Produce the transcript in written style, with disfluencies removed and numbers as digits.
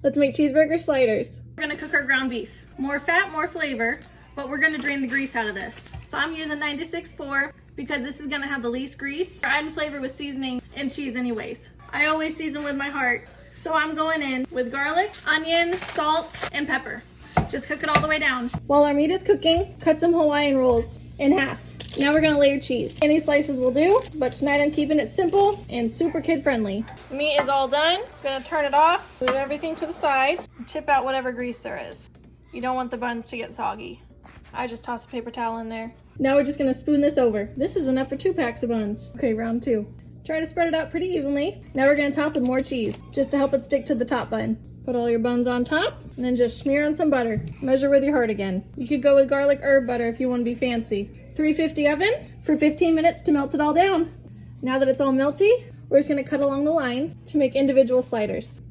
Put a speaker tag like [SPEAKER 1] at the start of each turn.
[SPEAKER 1] Let's make cheeseburger sliders. We're gonna cook our ground beef. More fat, more flavor, but we're gonna drain the grease out of this. So I'm using 96.4 because this is gonna have the least grease. We're adding flavor with seasoning and cheese anyways. I always season with my heart. So I'm going in with garlic, onion, salt, and pepper. Just cook it all the way down. While our meat is cooking, cut some Hawaiian rolls in half. Now we're gonna layer cheese. Any slices will do, but tonight I'm keeping it simple and super kid-friendly. Meat is all done. Gonna turn it off, move everything to the side, and tip out whatever grease there is. You don't want the buns to get soggy. I just toss a paper towel in there. Now we're just gonna spoon this over. This is enough for 2 packs of buns. Okay, round 2. Try to spread it out pretty evenly. Now we're gonna top with more cheese, just to help it stick to the top bun. Put all your buns on top, and then just smear on some butter. Measure with your heart again. You could go with garlic herb butter if you want to be fancy. 350 oven for 15 minutes to melt it all down. Now that it's all melty, we're just gonna cut along the lines to make individual sliders.